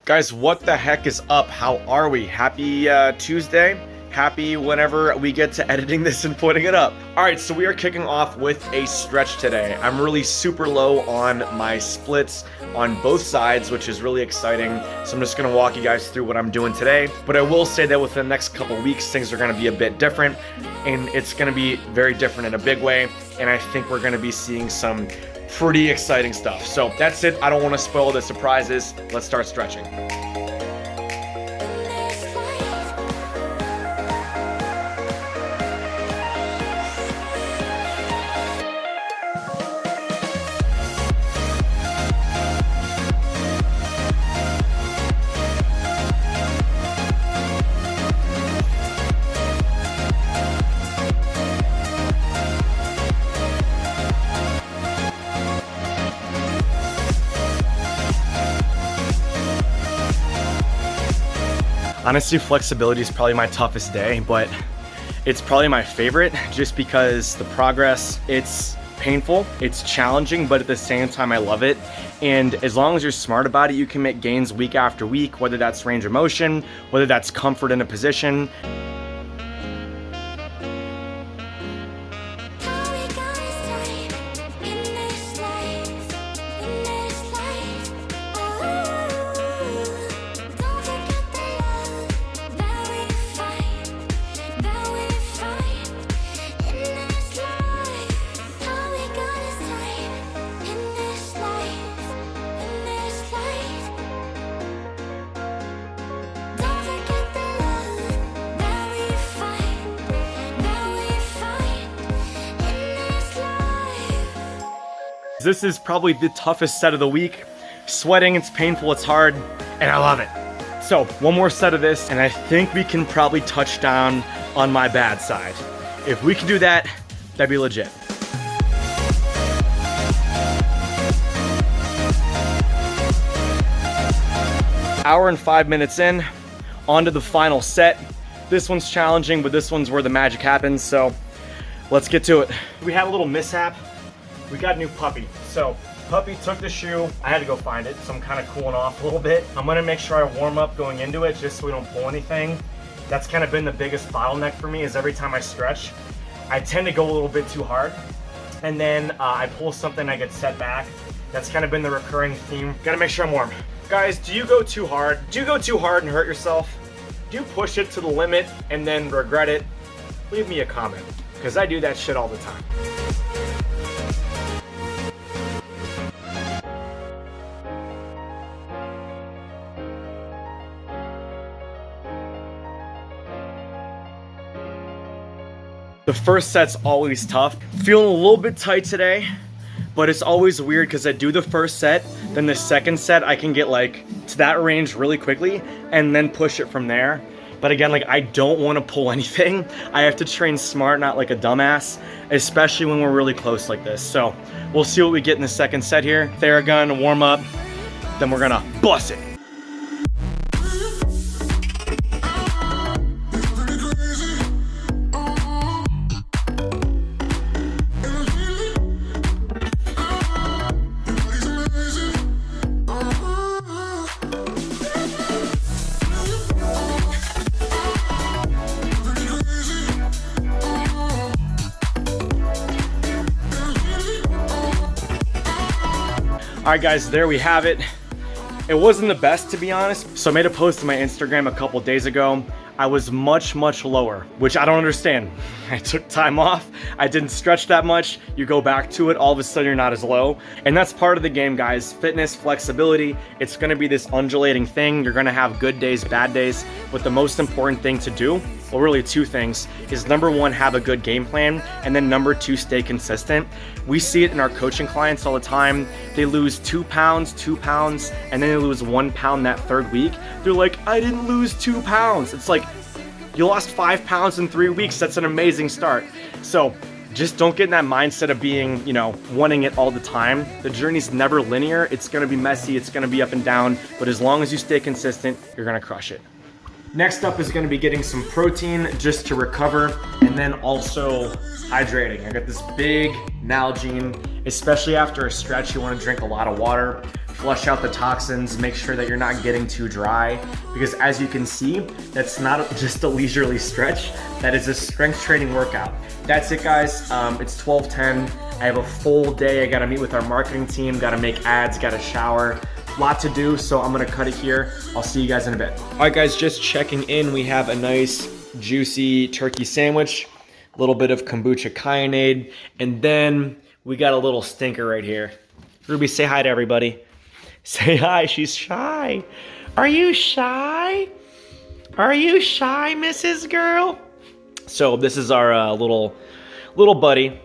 Guys, what the heck is up? How are we? Happy Tuesday. Happy whenever we get to editing this and putting it up. All right, so we are kicking off with a stretch today. I'm really super low on my splits on both sides, which is really exciting. So I'm just gonna walk you guys through what I'm doing today. But I will say that within the next couple weeks, things are gonna be a bit different, and it's gonna be very different in a big way. And I think we're gonna be seeing some pretty exciting stuff. So that's it. I don't wanna spoil the surprises. Let's start stretching. Honestly, flexibility is probably my toughest day, but it's probably my favorite just because the progress, it's painful, it's challenging, but at the same time, I love it. And as long as you're smart about it, you can make gains week after week, whether that's range of motion, whether that's comfort in a position. This is probably the toughest set of the week. Sweating, it's painful, it's hard, and I love it. So one more set of this, and I think we can probably touch down on my bad side. If we can do that, that'd be legit. Hour and 5 minutes in, on to the final set. This one's challenging, but this one's where the magic happens, so let's get to it. We had a little mishap. We got a new puppy. So puppy took the shoe. I had to go find it, so I'm kind of cooling off a little bit. I'm gonna make sure I warm up going into it just so we don't pull anything. That's kind of been the biggest bottleneck for me, is every time I stretch, I tend to go a little bit too hard. And then I pull something, I get set back. That's kind of been the recurring theme. Gotta make sure I'm warm. Guys, do you go too hard? Do you go too hard and hurt yourself? Do you push it to the limit and then regret it? Leave me a comment, because I do that shit all the time. The first set's always tough. Feeling a little bit tight today, but it's always weird because I do the first set, then the second set I can get like to that range really quickly and then push it from there. But again, like I don't want to pull anything. I have to train smart, not like a dumbass, especially when we're really close like this. So we'll see what we get in the second set here. Theragun, warm up, then we're gonna bust it. All right guys, there we have it. It wasn't the best, to be honest. So I made a post on my Instagram a couple days ago. I was much lower, which I don't understand. I took time off. I didn't stretch that much. You go back to it, all of a sudden you're not as low. And that's part of the game, guys. Fitness, flexibility. It's gonna be this undulating thing. You're gonna have good days, bad days. But the most important thing to do, well, really two things, is number one, have a good game plan, and then number two, stay consistent. We see it in our coaching clients all the time. They lose 2 pounds, and then they lose 1 pound that third week. They're like, I didn't lose 2 pounds. It's like, you lost 5 pounds in 3 weeks. That's an amazing start. So just don't get in that mindset of being, wanting it all the time. The journey's never linear. It's gonna be messy, it's gonna be up and down, but as long as you stay consistent, you're gonna crush it. Next up is gonna be getting some protein just to recover, and then also hydrating. I got this big Nalgene, especially after a stretch, you wanna drink a lot of water. flush out the toxins, make sure that you're not getting too dry, because as you can see, that's not just a leisurely stretch, that is a strength training workout. That's it, guys. It's 12:10. I have a full day. I gotta meet with our marketing team, gotta make ads, gotta shower. Lot to do, so I'm gonna cut it here. I'll see you guys in a bit. All right, guys, just checking in. We have a nice juicy turkey sandwich, a little bit of kombucha kyanade, and then we got a little stinker right here. Ruby, say hi to everybody. Say hi, she's shy. Are you shy? Are you shy, Mrs. Girl? So this is our little buddy.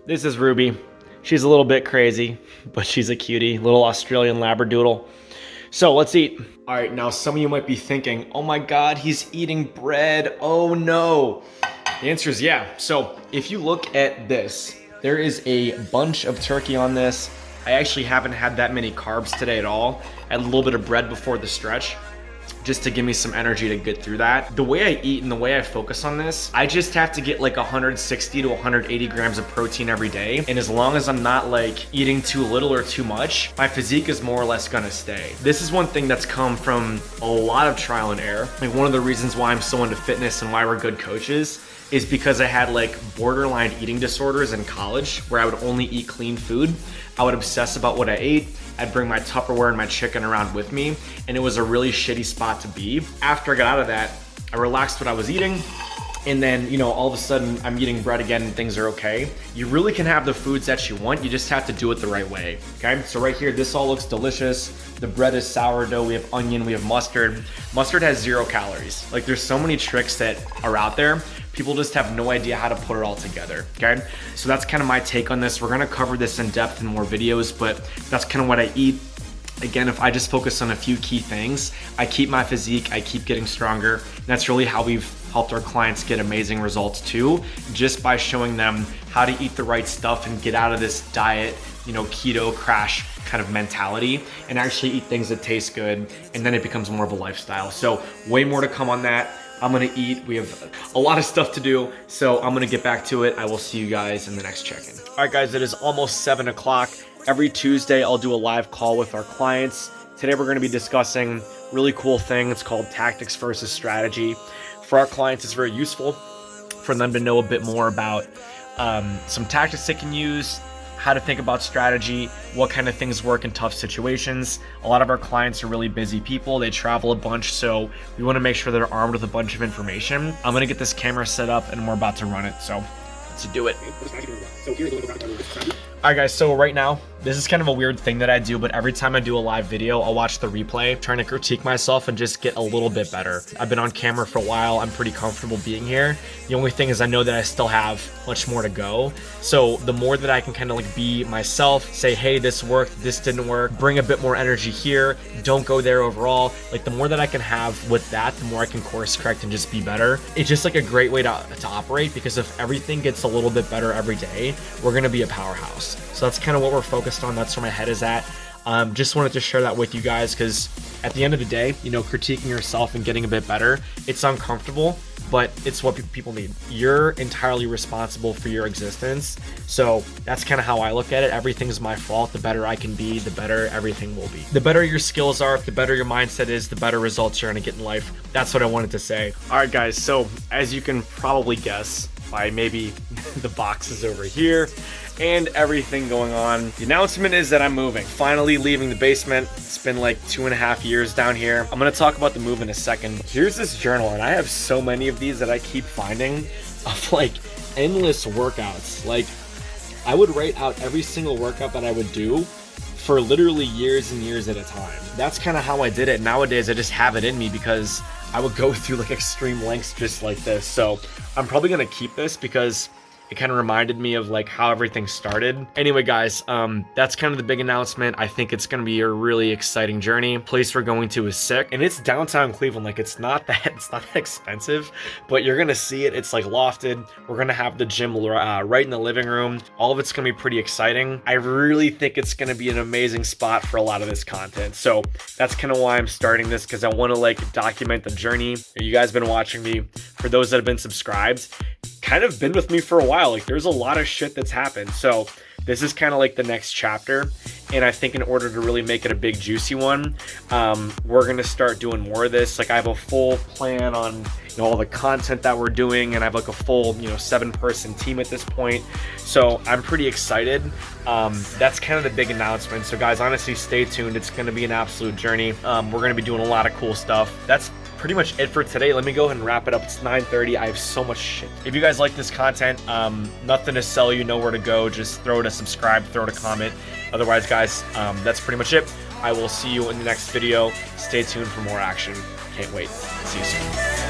This is Ruby. She's a little bit crazy, but she's a cutie, little Australian Labradoodle. So let's eat. All right, now some of you might be thinking, oh my God, he's eating bread. Oh no. The answer is yeah. So if you look at this, there is a bunch of turkey on this. I actually haven't had that many carbs today at all. I had a little bit of bread before the stretch, just to give me some energy to get through that. The way I eat and the way I focus on this, I just have to get like 160 to 180 grams of protein every day. And as long as I'm not like eating too little or too much, my physique is more or less gonna stay. This is one thing that's come from a lot of trial and error. Like one of the reasons why I'm so into fitness and why we're good coaches is because I had like borderline eating disorders in college where I would only eat clean food. I would obsess about what I ate. I'd bring my Tupperware and my chicken around with me, and it was a really shitty spot to be. After I got out of that, I relaxed what I was eating, and then, you know, all of a sudden I'm eating bread again and things are okay. You really can have the foods that you want, you just have to do it the right way, okay? So right here, this all looks delicious. The bread is sourdough, we have onion, we have mustard. Mustard has 0 calories. Like there's so many tricks that are out there. People just have no idea how to put it all together, okay? So that's kind of my take on this. We're gonna cover this in depth in more videos, but that's kind of what I eat. Again, if I just focus on a few key things, I keep my physique, I keep getting stronger. And that's really how we've helped our clients get amazing results too, just by showing them how to eat the right stuff and get out of this diet, you know, keto crash kind of mentality and actually eat things that taste good, and then it becomes more of a lifestyle. So way more to come on that. I'm gonna eat. We have a lot of stuff to do, so I'm gonna get back to it. I will see you guys in the next check-in. All right, guys, it is almost 7 o'clock. Every Tuesday, I'll do a live call with our clients. Today, we're gonna be discussing a really cool thing. It's called tactics versus strategy. For our clients, it's very useful for them to know a bit more about some tactics they can use, how to think about strategy, what kind of things work in tough situations. A lot of our clients are really busy people. They travel a bunch, so we want to make sure they're armed with a bunch of information. I'm going to get this camera set up and we're about to run it, so let's do it. All right, guys, so right now, this is kind of a weird thing that I do, but every time I do a live video, I'll watch the replay, trying to critique myself and just get a little bit better. I've been on camera for a while. I'm pretty comfortable being here. The only thing is I know that I still have much more to go. So the more that I can kind of like be myself, say, hey, this worked, this didn't work, bring a bit more energy here, don't go there overall. Like the more that I can have with that, the more I can course correct and just be better. It's just like a great way to operate, because if everything gets a little bit better every day, we're gonna be a powerhouse. So that's kind of what we're focused on. That's where my head is at. Just wanted to share that with you guys, because at the end of the day, you know, critiquing yourself and getting a bit better, it's uncomfortable, but it's what people need. You're entirely responsible for your existence. So that's kind of how I look at it. Everything's my fault. The better I can be, the better everything will be. The better your skills are, the better your mindset is, the better results you're gonna get in life. That's what I wanted to say. All right, guys. So as you can probably guess by maybe the boxes over here and everything going on, the announcement is that I'm moving. Finally leaving the basement. It's been like 2.5 years down here. I'm gonna talk about the move in a second. Here's this journal, and I have so many of these that I keep finding of like endless workouts. Like I would write out every single workout that I would do for literally years and years at a time. That's kind of how I did it. Nowadays, I just have it in me because I would go through like extreme lengths just like this. So I'm probably gonna keep this because it kind of reminded me of like how everything started. Anyway, guys, that's kind of the big announcement. I think it's going to be a really exciting journey. Place we're going to is sick, and it's downtown Cleveland. Like it's not that expensive, but you're going to see it. It's like lofted. We're going to have the gym right in the living room. All of it's going to be pretty exciting. I really think it's going to be an amazing spot for a lot of this content. So that's kind of why I'm starting this, because I want to like document the journey. You guys have been watching me. For those that have been subscribed, kind of been with me for a while. Like there's a lot of shit that's happened. So this is kind of like the next chapter. And I think in order to really make it a big juicy one, we're gonna start doing more of this. Like I have a full plan on, you know, all the content that we're doing, and I have like a full, you know, 7-person team at this point. So I'm pretty excited. That's kind of the big announcement. So guys, honestly, stay tuned. It's gonna be an absolute journey. We're gonna be doing a lot of cool stuff. That's pretty much it for today. Let me go ahead and wrap it up. It's 9:30. I have so much shit. If you guys like this content, nothing to sell you, nowhere to go. Just throw it a subscribe, throw it a comment. Otherwise, guys, that's pretty much it. I will see you in the next video. Stay tuned for more action. Can't wait. See you soon.